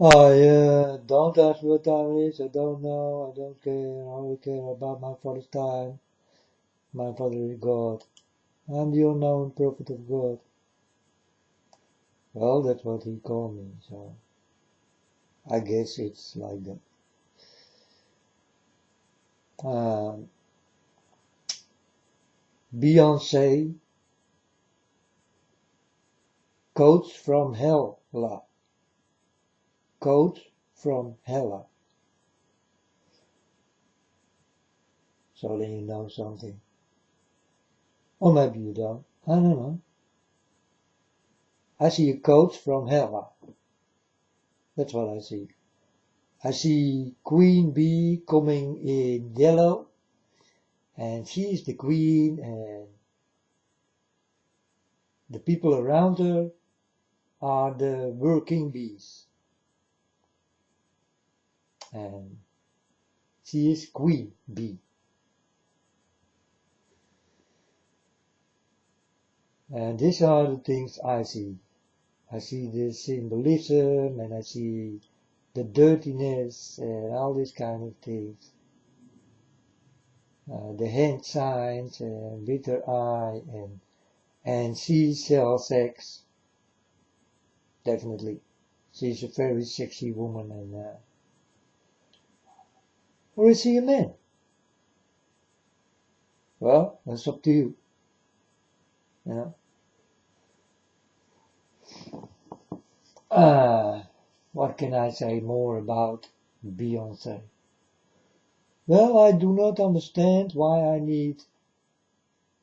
I don't ask what time it is. I don't know. I don't care. I only care about my Father's time. My Father is God. I'm the unknown prophet of God. Well, that's what he called me, so I guess it's like that. Um, Beyonce quotes from Hella. Quotes from Hella. So then you know something. Or maybe you don't. I don't know. I see a quote from Hella. That's what I see. I see Queen Bee coming in yellow, and she's the queen, and the people around her are the working bees. And she is Queen Bee. And these are the things I see. I see the symbolism, and I see the dirtiness, and all these kind of things. The hand signs, and with her eye, and she sells sex. Definitely. She's a very sexy woman, and or is he a man? Well, that's up to you. You know. What can I say more about Beyonce? Well, I do not understand why I need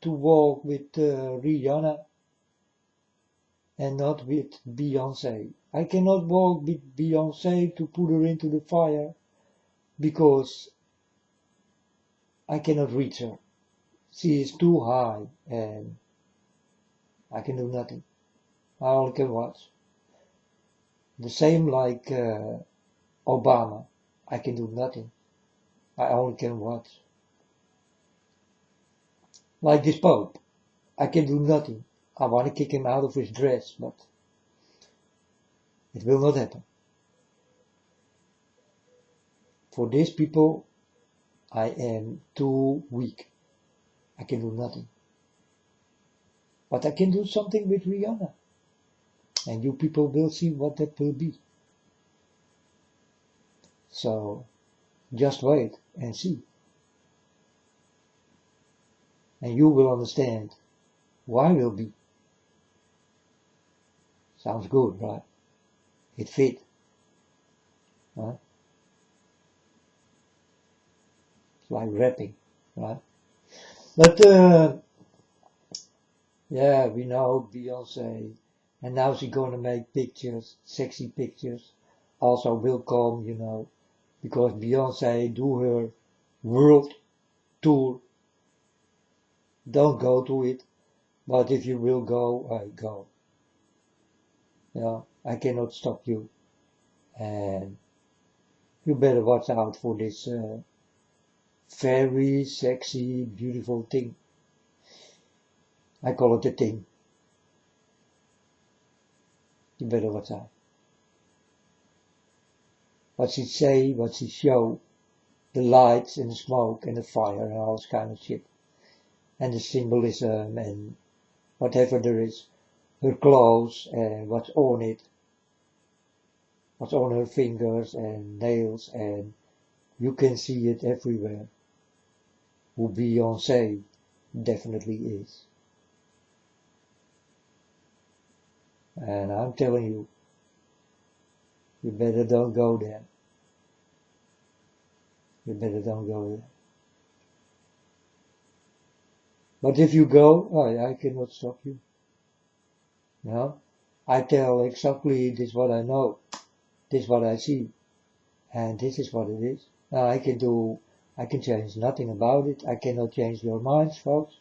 to walk with Rihanna and not with Beyonce. I cannot walk with Beyonce to put her into the fire because I cannot reach her. She is too high and I can do nothing. I only can watch. The same like Obama. I can do nothing. I only can watch. Like this Pope. I can do nothing. I want to kick him out of his dress, but it will not happen. For these people, I am too weak. I can do nothing. But I can do something with Rihanna. And you people will see what that will be. So, just wait and see. And you will understand why will be. Sounds good, right? It fit. Huh? It's like rapping, right? But, yeah, we know Beyonce. And now she's gonna make pictures, sexy pictures. Also will come, because Beyonce do her world tour. Don't go to it, but if you will go, go. I cannot stop you, and you better watch out for this very sexy, beautiful thing. I call it a thing. You better watch out. What she say, what she show, the lights and the smoke and the fire and all this kind of shit, and the symbolism and whatever there is, her clothes and what's on it, what's on her fingers and nails, and you can see it everywhere. Who Beyonce definitely is. And I'm telling you, you better don't go there. You better don't go there. But if you go, I cannot stop you. I tell exactly this what I know, this what I see, and this is what it is. Now I can change nothing about it. I cannot change your minds, folks.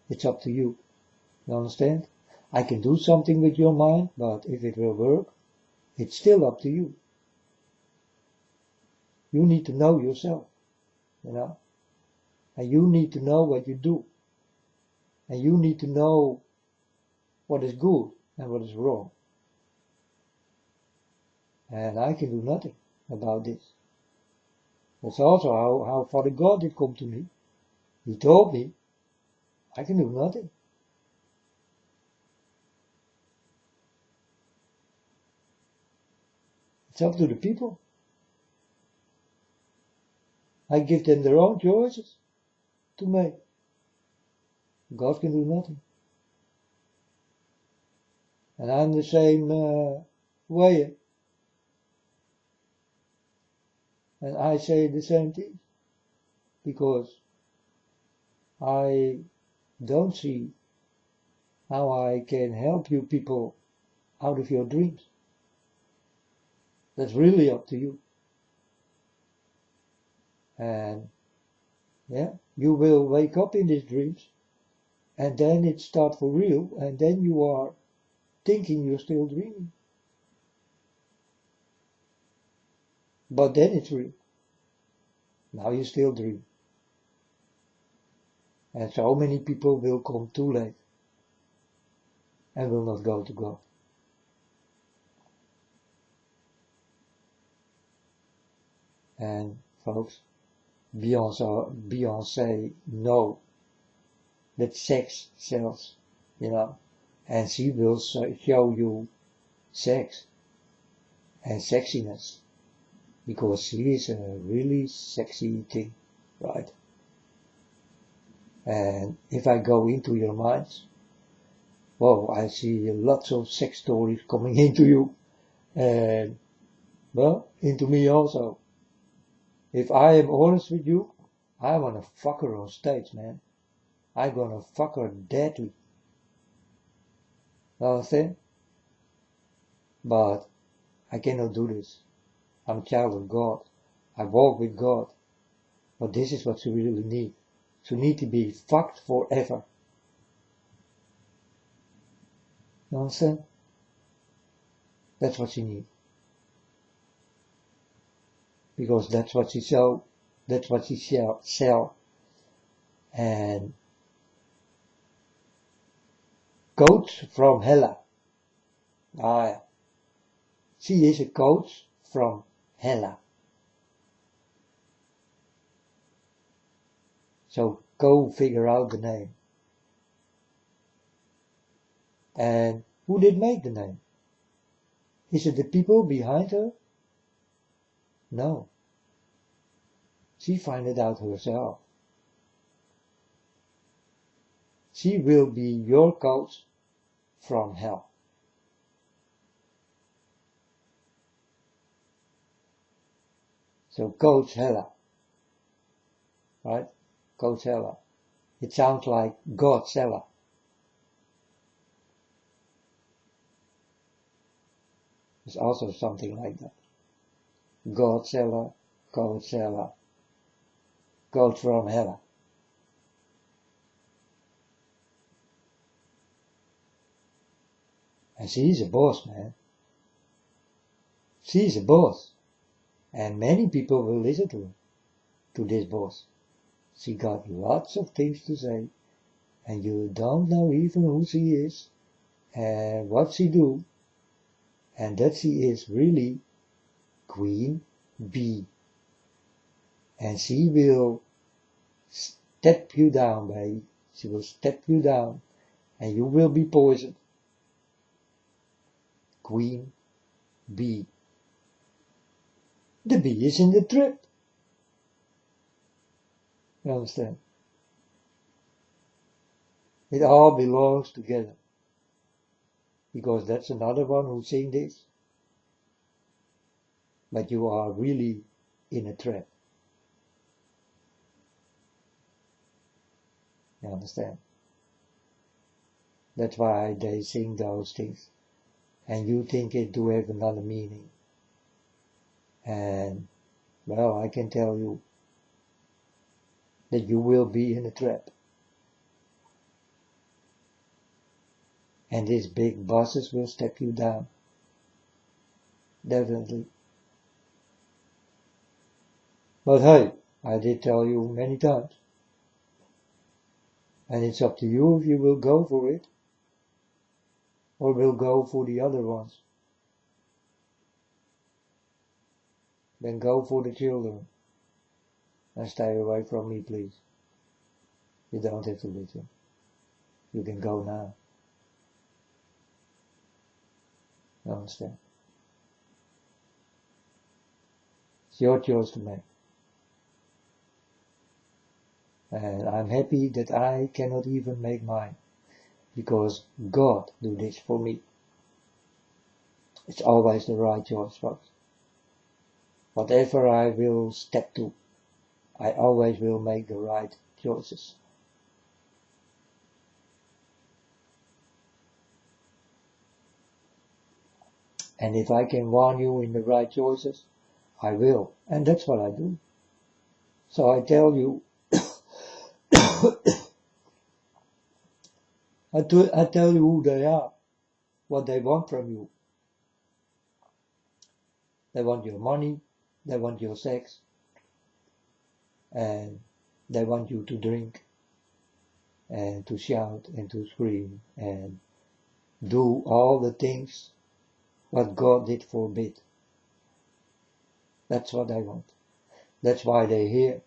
It's up to you. You understand? I can do something with your mind, but if it will work, it's still up to you. You need to know yourself, and you need to know what you do. And you need to know what is good and what is wrong. And I can do nothing about this. That's also how Father God did come to me. He told me, I can do nothing. It's up to the people. I give them their own choices to make. God can do nothing. And I'm the same way. And I say the same thing. Because I don't see how I can help you people out of your dreams. That's really up to you. And yeah, you will wake up in these dreams and then it starts for real and then you are thinking you're still dreaming. But then it's real. Now you still dream. And so many people will come too late and will not go to God. And folks, Beyonce know that sex sells, and she will show you sex and sexiness because she is a really sexy thing, right? And if I go into your minds, well, I see lots of sex stories coming into you and, well, into me also. If I am honest with you, I wanna fuck her on stage, man. I'm gonna fuck her deadly. Understand? But I cannot do this. I'm a child of God. I walk with God. But this is what you really need. You need to be fucked forever. You understand? That's what you need. Because that's what she sell. That's what she sell. And coach from Hella. Ah, yeah. She is a coach from Hella. So go figure out the name. And who did make the name? Is it the people behind her? No. She find it out herself. She will be your coach from hell. So Coach Hella, right? Coach Hella. It sounds like Godzilla. It's also something like that. Godzilla, Coachella, Coach from Hella. And she's a boss, man. She's a boss. And many people will listen to her, to this boss. She got lots of things to say, and you don't know even who she is, and what she do, and that she is really Queen Bee. And she will step you down, baby. She will step you down, and you will be poisoned. Queen Bee. The bee is in the trap. You understand? It all belongs together. Because that's another one who's saying this. But you are really in a trap. You understand? That's why they sing those things. And you think it do have another meaning. And, well, I can tell you that you will be in a trap. And these big bosses will step you down. Definitely. But hey, I did tell you many times. And it's up to you if you will go for it. Or will go for the other ones. then go for the children. And stay away from me, please. You don't have to listen. You can go now. You understand? It's your choice to make. And I'm happy that I cannot even make mine. Because God do this for me. It's always the right choice, folks. Whatever I will step to, I always will make the right choices. And if I can warn you in the right choices, I will. And that's what I do. So I tell you, I tell you who they are, what they want from you. They want your money, they want your sex, and they want you to drink, and to shout, and to scream, and do all the things what God did forbid. That's what they want. That's why they're here.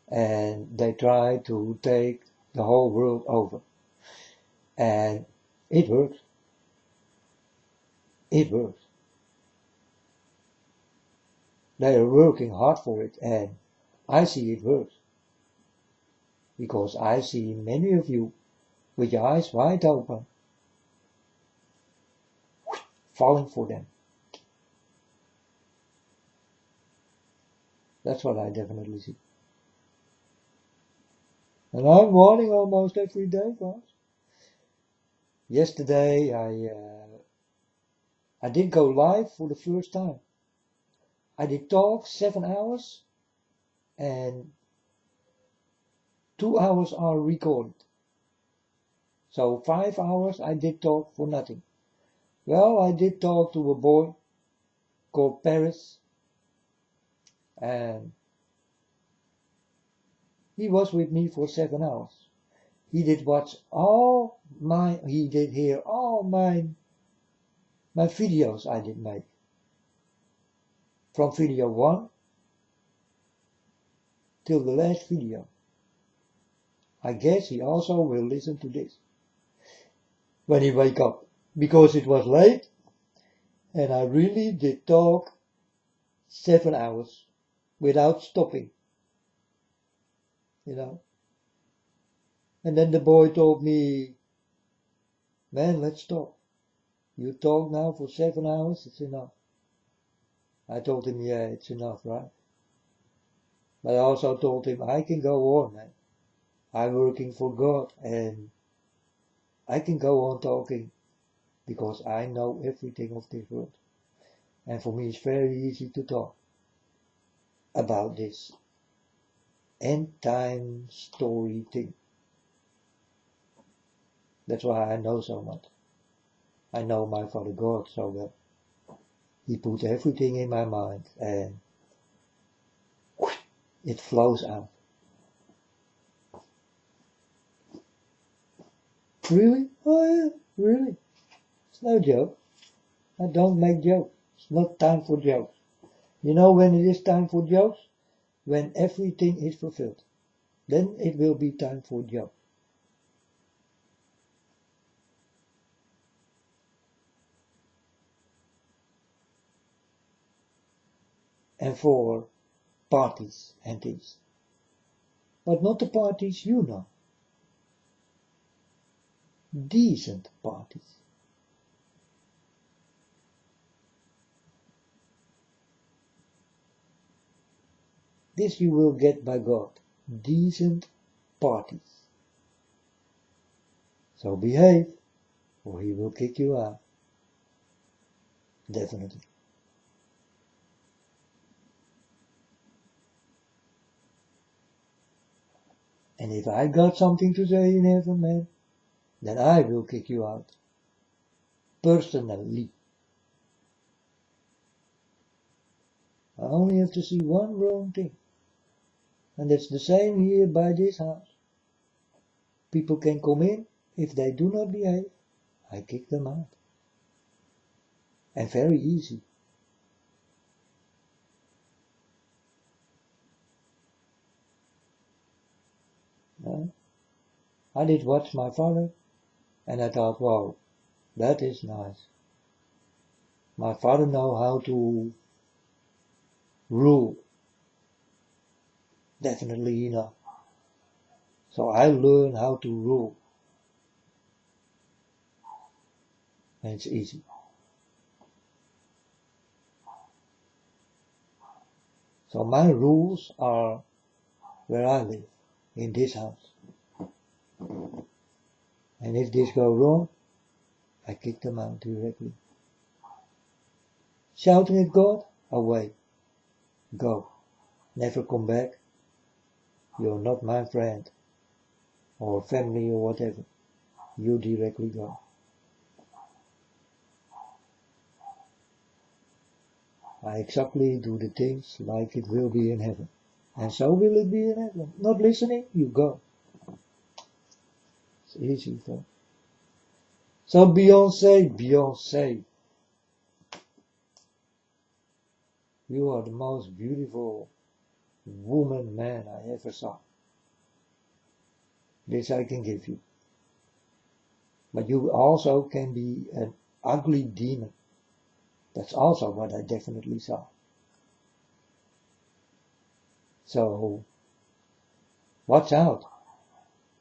And they try to take the whole world over. And it works. It works. They are working hard for it, and I see it works. Because I see many of you with your eyes wide open, falling for them. That's what I definitely see. And I'm warning almost every day, folks. Yesterday I did go live for the first time. I did talk 7 hours and 2 hours are recorded. So 5 hours I did talk for nothing. Well, I did talk to a boy called Paris, and he was with me for 7 hours. He did hear all my videos I did make. From video 1 till the last video. I guess he also will listen to this when he wake up, because it was late and I really did talk 7 hours without stopping, you know. And then the boy told me, man, let's stop. You talk now for 7 hours, it's enough. I told him, yeah, it's enough, right? But I also told him, I can go on, man. I'm working for God, and I can go on talking because I know everything of this world. And for me, it's very easy to talk about this end time story thing. That's why I know so much. I know my Father God so well. He put everything in my mind, and it flows out. Really? Oh yeah, really. It's no joke. I don't make jokes. It's not time for jokes. You know when it is time for jokes? When everything is fulfilled. Then it will be time for jokes. And for parties and things. But not the parties you know. Decent parties. This you will get by God. Decent parties. So behave, or he will kick you out. Definitely. And if I got something to say in heaven, man, then I will kick you out. Personally. I only have to see one wrong thing. And it's the same here by this house. People can come in. If they do not behave, I kick them out. And very easy. I did watch my father, and I thought, wow, that is nice. My father know how to rule, definitely enough. So I learned how to rule, and it's easy. So my rules are where I live, in this house. And if this goes wrong, I kick them out directly. Shouting at God, away, go, never come back. You're not my friend, or family, or whatever. You directly go. I exactly do the things like it will be in heaven. And so will it be in heaven. Not listening, you go. It's easy, though. So Beyonce, you are the most beautiful woman, man I ever saw. This I can give you. But you also can be an ugly demon. That's also what I definitely saw. So, watch out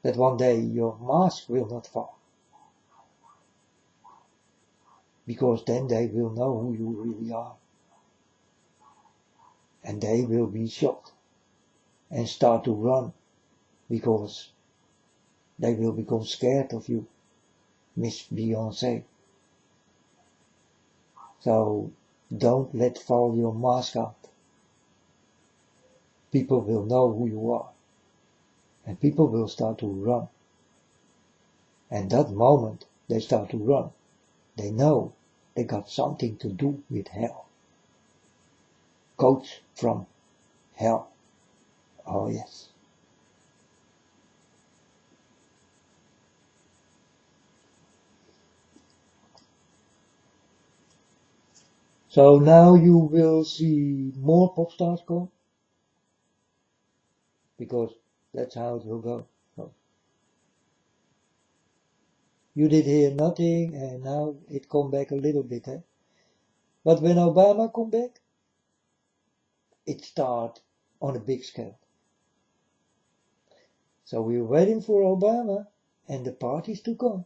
that one day your mask will not fall. Because then they will know who you really are. And they will be shocked and start to run because they will become scared of you, Miss Beyonce. So don't let fall your mask out. People will know who you are. And people will start to run. And that moment they start to run, they know they got something to do with hell. Coach from hell. Oh yes. So now you will see more pop stars come, because that's how it will go. So you did hear nothing, and now it come back a little bit, eh? But when Obama come back, it start on a big scale. So we're waiting for Obama and the parties to come.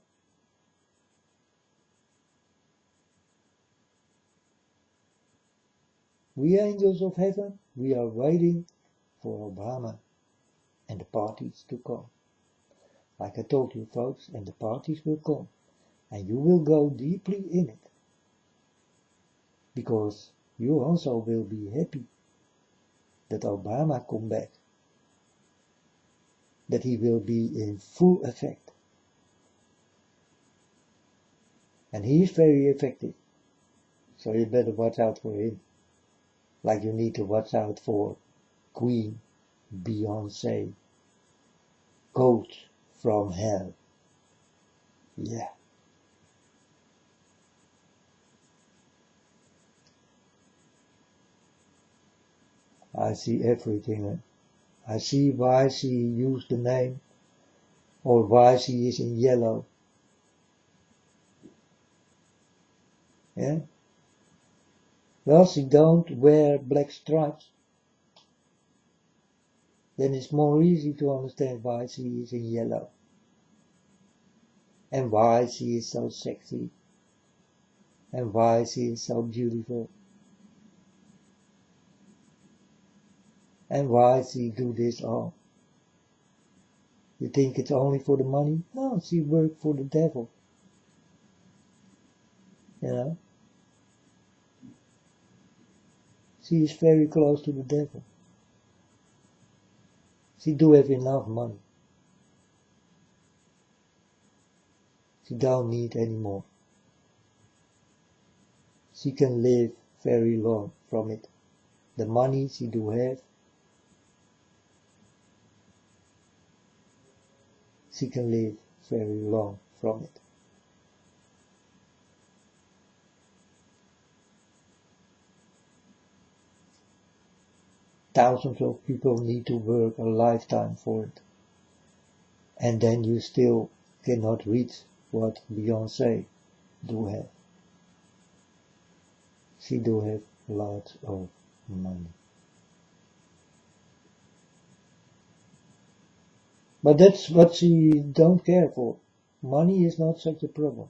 We angels of heaven, we are waiting for Obama and the parties to come. Like I told you folks, and the parties will come. And you will go deeply in it. Because you also will be happy that Obama come back. That he will be in full effect. And he is very effective. So you better watch out for him. Like you need to watch out for Queen Beyonce. Coach from hell. Yeah. I see everything. I see why she used the name, or why she is in yellow. Yeah? Well, she don't wear black stripes. Then it's more easy to understand why she is in yellow. And why she is so sexy. And why she is so beautiful. And why she do this all. You think it's only for the money? No, she worked for the devil. You know? She is very close to the devil. She do have enough money. She don't need any more. She can live very long from it. The money she do have, she can live very long from it. Thousands of people need to work a lifetime for it. And then you still cannot read what Beyonce do have. She do have lots of money. But that's what she don't care for. Money is not such a problem.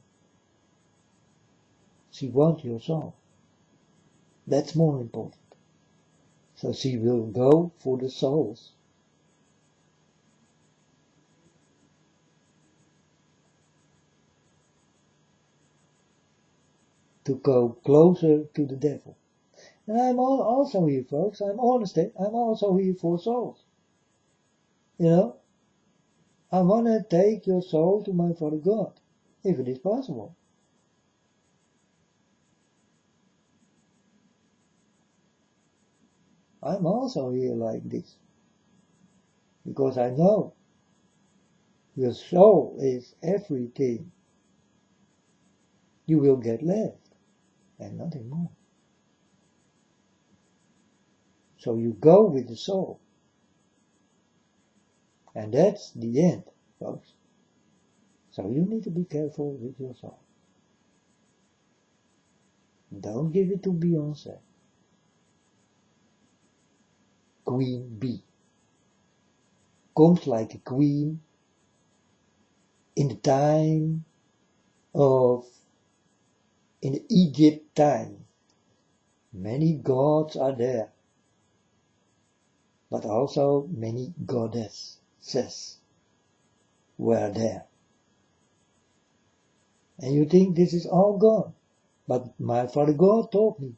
She wants your soul. That's more important. So she will go for the souls. To go closer to the devil. And I'm also here, folks. I'm honest. I'm also here for souls. You know, I want to take your soul to my Father God, if it is possible. I'm also here like this, because I know your soul is everything you will get left, and nothing more. So you go with the soul, and that's the end, folks. So you need to be careful with your soul. Don't give it to Beyonce. Queen Bee comes like a queen in the time of, in the Egypt time. Many gods are there, but also many goddesses were there. And you think this is all gone, but my Father God told me,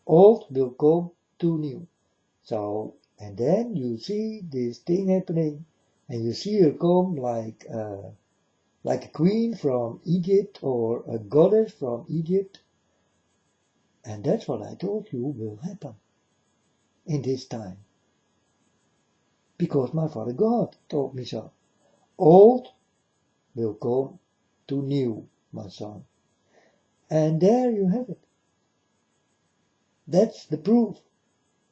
old will come to new. So, and then you see this thing happening, and you see her come like a queen from Egypt or a goddess from Egypt. And that's what I told you will happen in this time. Because my Father God told me so. Old will come to new, my son. And there you have it. That's the proof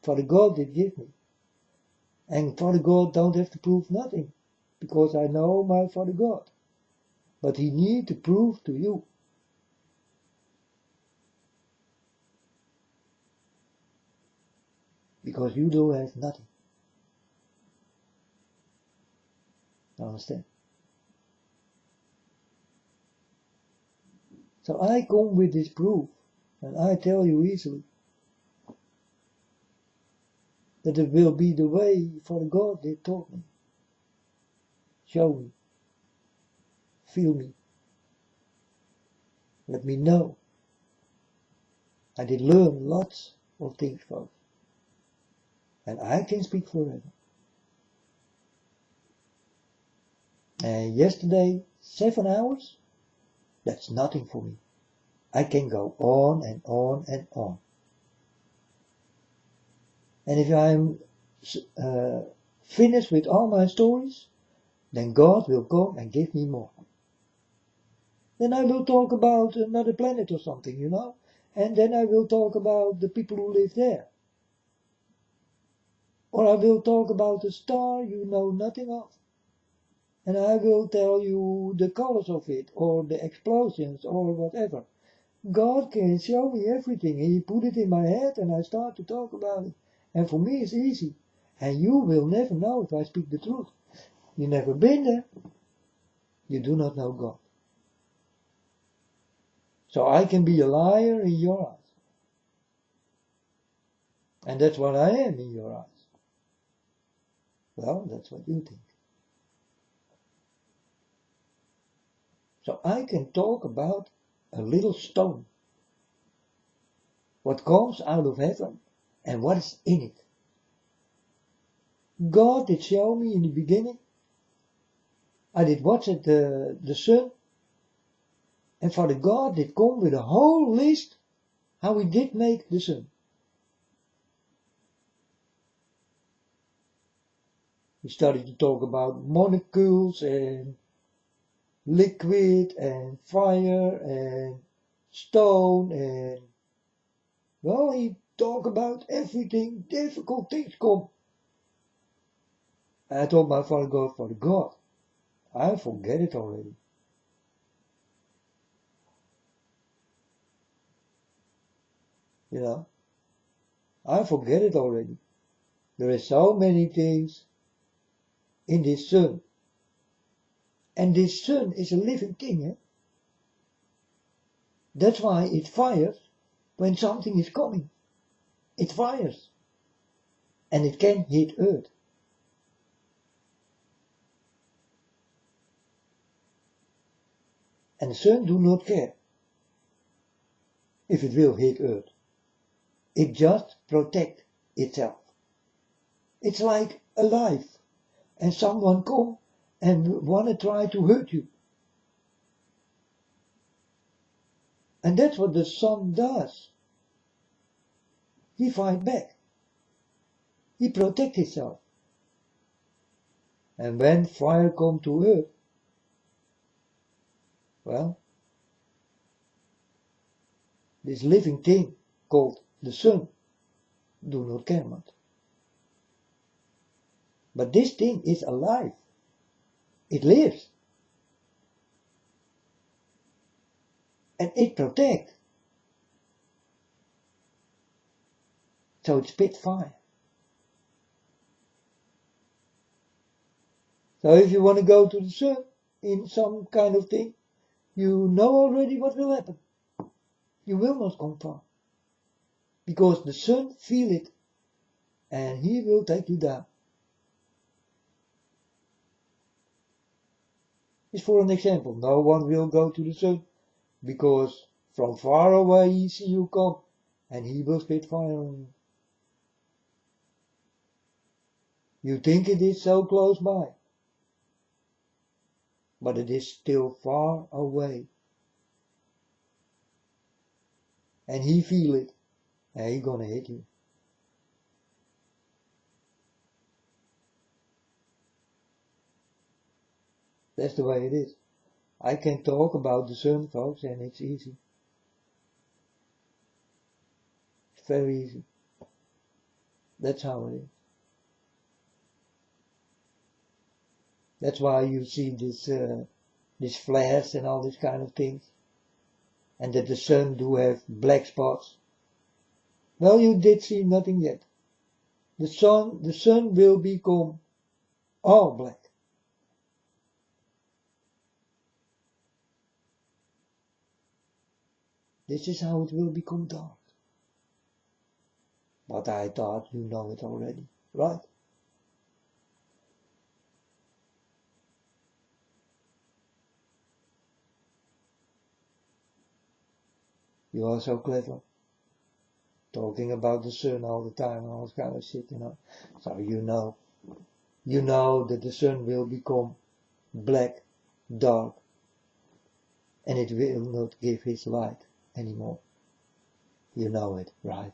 Father God did give me. And Father God don't have to prove nothing, because I know my Father God. But he need to prove to you. Because you do have nothing. Understand? So I come with this proof, and I tell you easily that it will be the way Father God did taught me. Show me. Feel me. Let me know. I did learn lots of things, folks. And I can speak forever. And yesterday, 7 hours, that's nothing for me. I can go on and on and on. And if I'm finished with all my stories, then God will come and give me more. Then I will talk about another planet or something, you know. And then I will talk about the people who live there. Or I will talk about a star you know nothing of. And I will tell you the colors of it, or the explosions, or whatever. God can show me everything. He put it in my head and I start to talk about it. And for me it's easy. And you will never know if I speak the truth. You never been there. You do not know God. So I can be a liar in your eyes. And that's what I am in your eyes. Well, that's what you think. So I can talk about a little stone. What comes out of heaven and what is in it. God did show me in the beginning. I did watch it, the sun. And Father God did come with a whole list how he did make the sun. He started to talk about molecules and liquid and fire and stone and, well, he talked about everything, difficult things come. And I told my Father God, I forget it already. You know, I forget it already. There are so many things in this sun. And this sun is a living thing. Eh? That's why it fires when something is coming. It fires. And it can hit Earth. And the sun do not care if it will hit Earth. It just protects itself. It's like alive. And someone come and wanna try to hurt you. And that's what the sun does. He fight back. He protects himself. And when fire come to Earth, well, this living thing called the sun do not care much. But this thing is alive. It lives. And it protects. So it spits fire. So if you want to go to the sun in some kind of thing, you know already what will happen. You will not come far. Because the sun feel it and he will take you down. It's for an example. No one will go to the sun because from far away he see you come and he will spit fire on you. You think it is so close by, but it is still far away. And he feel it and he gonna hit you. That's the way it is. I can talk about the sun, folks, and it's easy. It's very easy. That's how it is. That's why you see this flares and all these kind of things. And that the sun do have black spots. Well, you did see nothing yet. The sun will become all black. This is how it will become dark. But I thought you know it already, right? You are so clever. Talking about the sun all the time and all this kind of shit, you know. So you know that the sun will become black, dark, and it will not give his light anymore. You know it, right?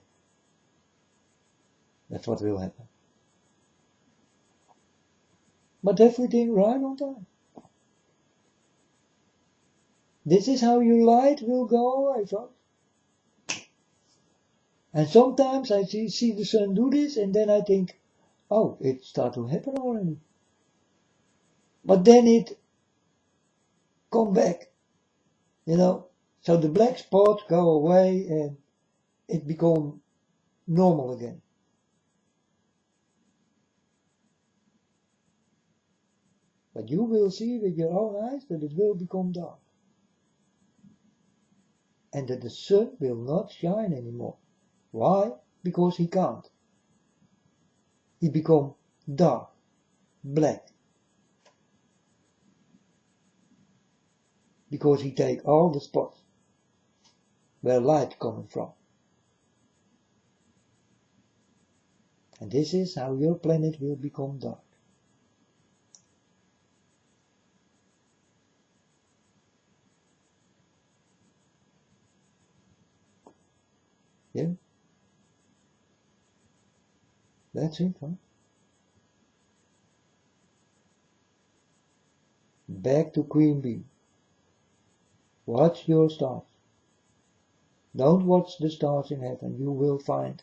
That's what will happen. But everything right on time. This is how your light will go away, folks. And sometimes I see the sun do this and then I think, oh, it started to happen already. But then it come back, you know. So the black spots go away and it become normal again. But you will see with your own eyes that it will become dark. And that the sun will not shine anymore. Why? Because he can't. He become dark, black. Because he take all the spots where light coming from. And this is how your planet will become dark. Yeah? That's it, huh? Back to Queen Bee. Watch your stars. Don't watch the stars in heaven. You will find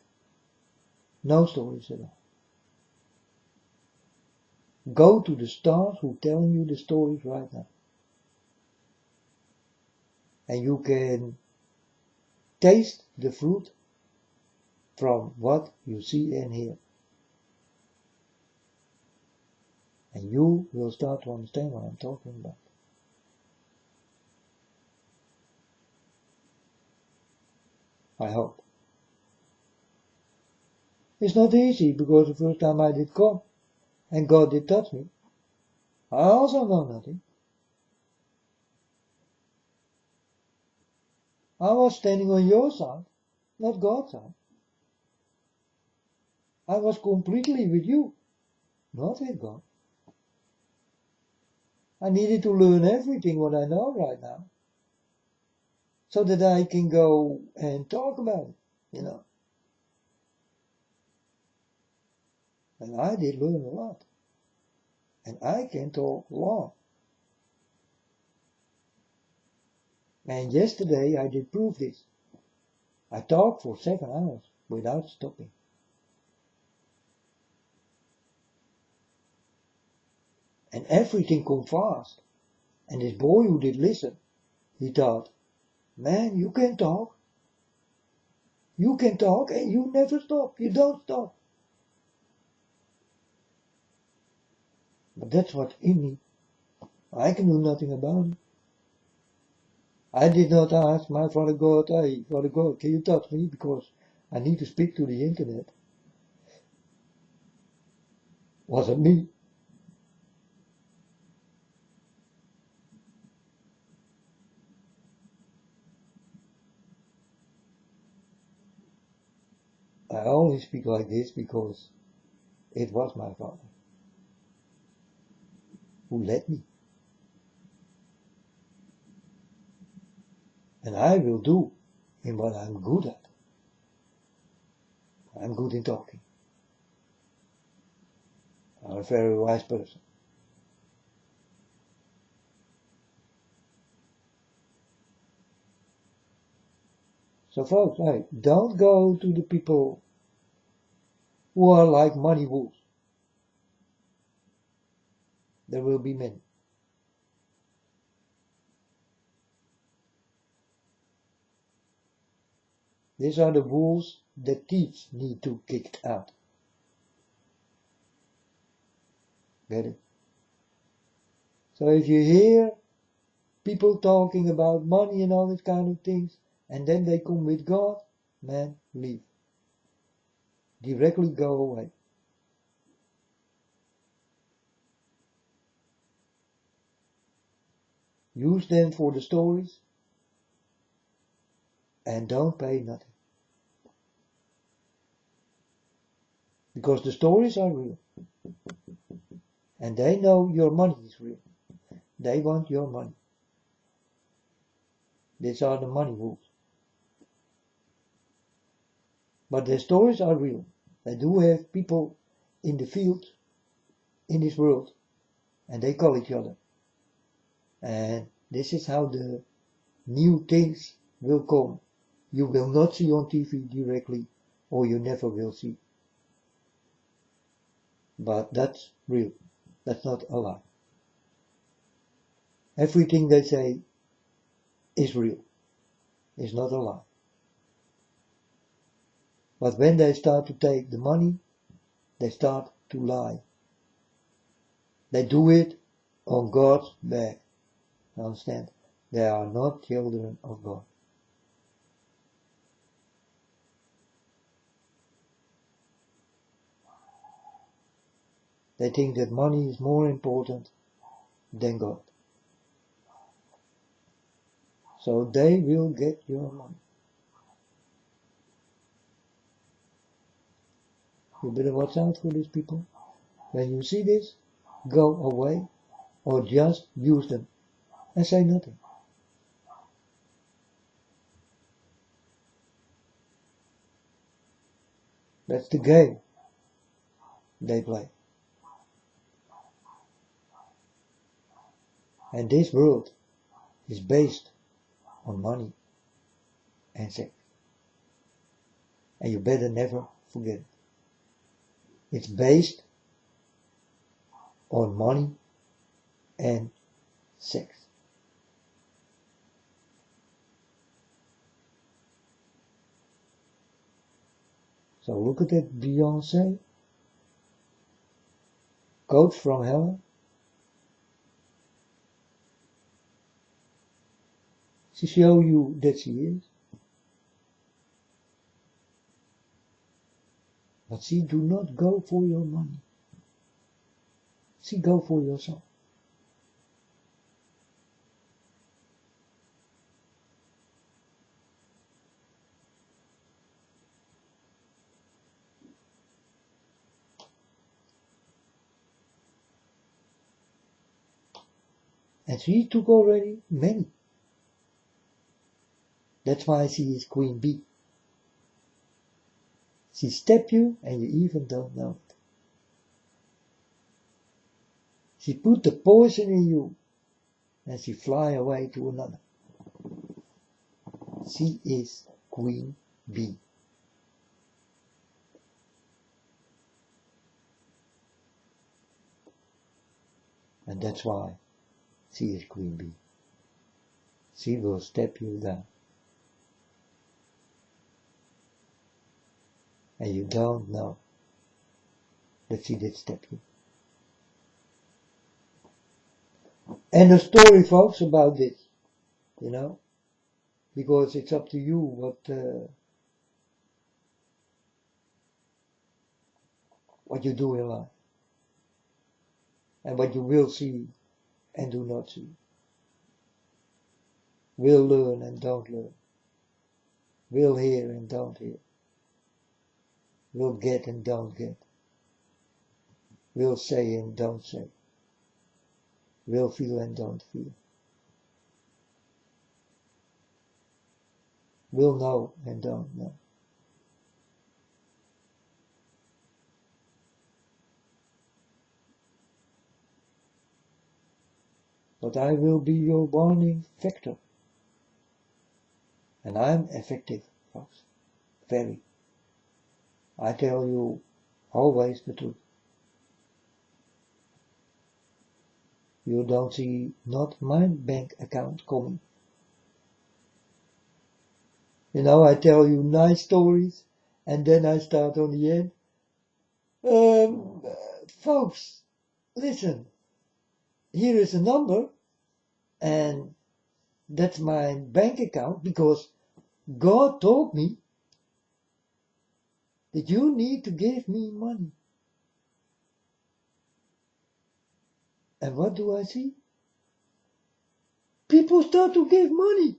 no stories at all. Go to the stars who telling you the stories right now. And you can taste the fruit from what you see and hear. And you will start to understand what I'm talking about. I hope. It's not easy, because the first time I did come and God did touch me, I also know nothing. I was standing on your side, not God's side. I was completely with you, not with God. I needed to learn everything what I know right now, so that I can go and talk about it, And I did learn a lot. And I can talk long. And yesterday I did prove this. I talked for 7 hours without stopping. And everything come fast. And this boy who did listen, he thought, man, you can talk. You can talk and you never stop. You don't stop. But that's what's in me. I can do nothing about it. I did not ask my Father God, hey, Father God, can you touch me? Because I need to speak to the internet. Wasn't me. I only speak like this because it was my Father who led me. And I will do in what I'm good at. I'm good in talking. I'm a very wise person. So folks, hey, don't go to the people who are like money wolves. There will be many. These are the wolves that thieves need to kick out. Get it? So if you hear people talking about money and all these kind of things, and then they come with God, man, leave. Directly go away. Use them for the stories and don't pay nothing. Because the stories are real. And they know your money is real. They want your money. These are the money wolves. But the stories are real. They do have people in the field, in this world, and they call each other. And this is how the new things will come. You will not see on TV directly, or you never will see. But that's real. That's not a lie. Everything they say is real. It's not a lie. But when they start to take the money, they start to lie. They do it on God's back. Understand? They are not children of God. They think that money is more important than God. So they will get your money. You better watch out for these people. When you see this, go away or just use them and say nothing. That's the game they play. And this world is based on money and sex. And you better never forget it. It's based on money and sex. So look at that Beyonce, coach from hell. She show you that she is. But she do not go for your money. She go for your soul. And she took already many. That's why she is Queen Bee. She step you and you even don't know it. She put the poison in you and she fly away to another. She is Queen Bee. And that's why she is Queen Bee. She will step you down. And you don't know that she did step you. And a story, folks, about this, you know, because it's up to you what you do in life, and what you will see and do not see, will learn and don't learn, will hear and don't hear, will get and don't get, will say and don't say, will feel and don't feel, will know and don't know. But I will be your warning factor. And I'm effective, folks. Very. I tell you always the truth. You don't see not my bank account coming. You know, I tell you nice stories and then I start on the end. Folks, listen. Here is a number and that's my bank account because God told me that you need to give me money. And what do I see? People start to give money.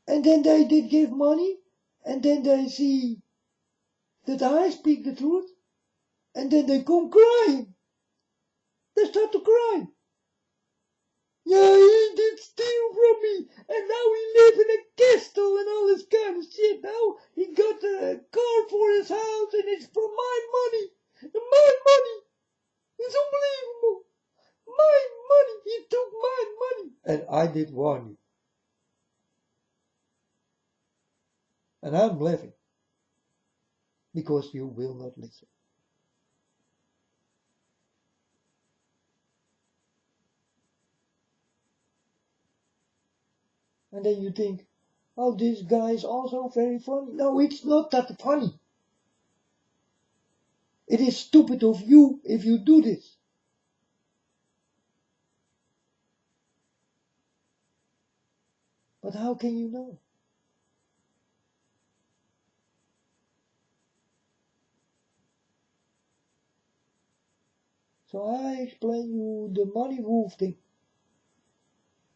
And then they did give money. And then they see that I speak the truth. And then they come crying. They start to cry. Yeah, he did steal from me. And now he live in a castle and all this kind of shit. Now he got a car for his house and it's from my money. My money. It's unbelievable. My money. He took my money. And I did warn you. And I'm laughing. Because you will not listen. And then you think, oh, this guy is also very funny. No, it's not that funny. It is stupid of you if you do this. But how can you know? So I explain you the money wolf thing.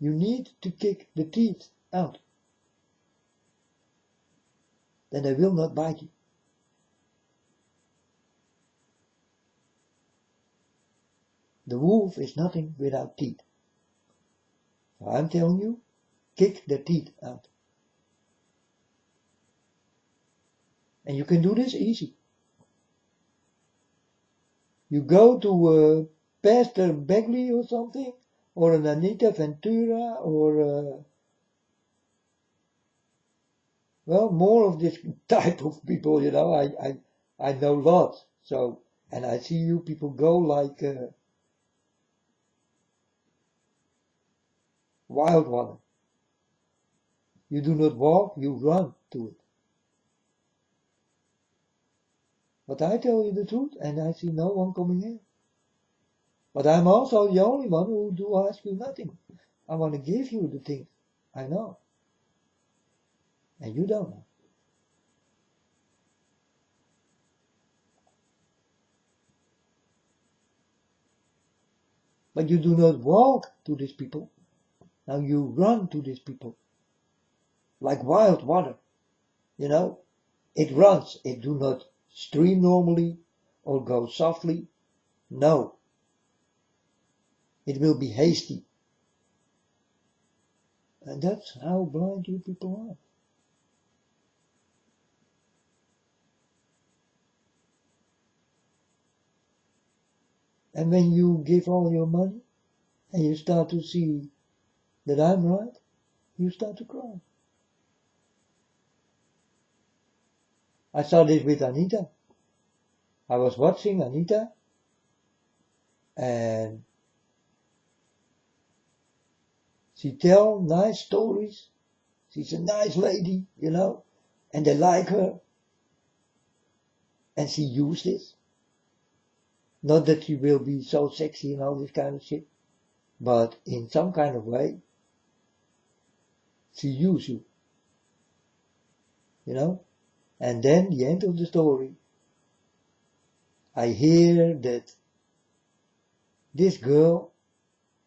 You need to kick the teeth out. Then they will not bite you. The wolf is nothing without teeth. So I'm telling you, kick the teeth out. And you can do this easy. You go to Pastor Begley or something, or an Anita Ventura, or well, more of this type of people, you know. I know lots. So And I see you people go like wild water. You do not walk, you run to it. But I tell you the truth, and I see no one coming in. But I'm also the only one who do ask you nothing. I want to give you the things I know. And you don't know. But you do not walk to these people. Now you run to these people. Like wild water. You know? It runs. It do not stream normally or go softly. No. It will be hasty. And that's how blind you people are. And when you give all your money and you start to see that I'm right, you start to cry. I saw this with Anita. I was watching Anita and she tell nice stories. She's a nice lady, you know, and they like her. And she used this. Not that she will be so sexy and all this kind of shit, but in some kind of way, she used you. You know? And then the end of the story, I hear that this girl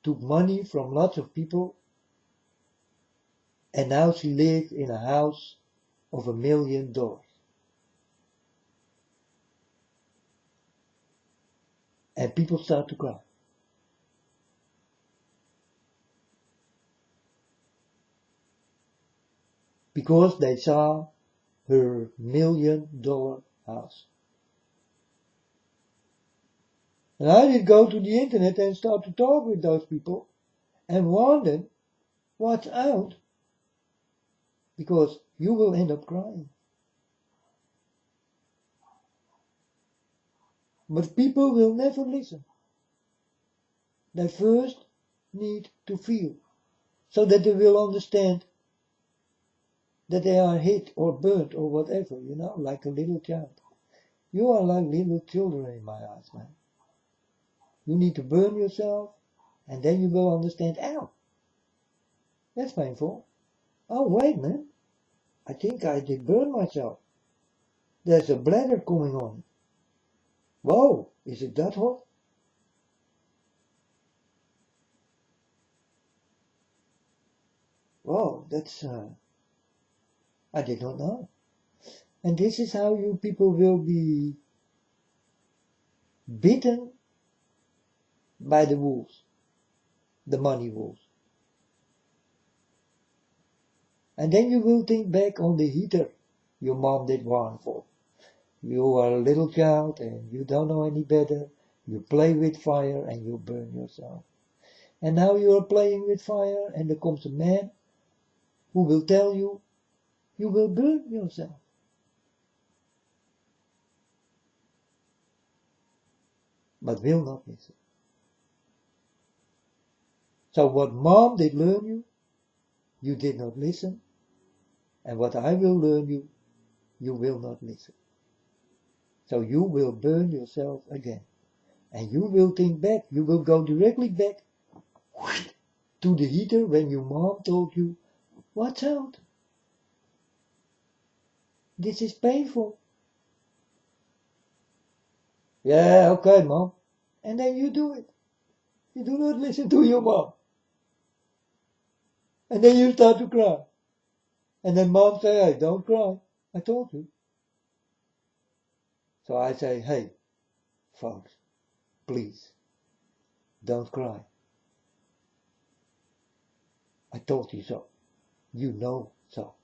took money from lots of people and now she lives in a house of $1 million. And people start to cry. Because they saw her $1 million house. And I did go to the internet and start to talk with those people and warn them, watch out, because you will end up crying. But people will never listen. They first need to feel, so that they will understand that they are hit or burnt or whatever, you know, like a little child. You are like little children in my eyes, man. You need to burn yourself, and then you will understand, ow, that's painful. Oh, wait, man, I think I did burn myself. There's a bladder coming on. Whoa, is it that hot? Whoa, that's, I did not know. And this is how you people will be bitten by the wolves, the money wolves. And then you will think back on the heater your mom did warn for. You are a little child and you don't know any better. You play with fire and you burn yourself. And now you are playing with fire and there comes a man who will tell you, you will burn yourself. But will not listen. So what mom did learn you, you did not listen. And what I will learn you, you will not listen. So you will burn yourself again. And you will think back, you will go directly back to the heater when your mom told you, watch out. This is painful. Yeah, okay, mom. And then you do it. You do not listen to your mom. And then you start to cry. And then mom say, hey, don't cry. I told you. So I say, hey, folks, please, don't cry. I told you so. You know so.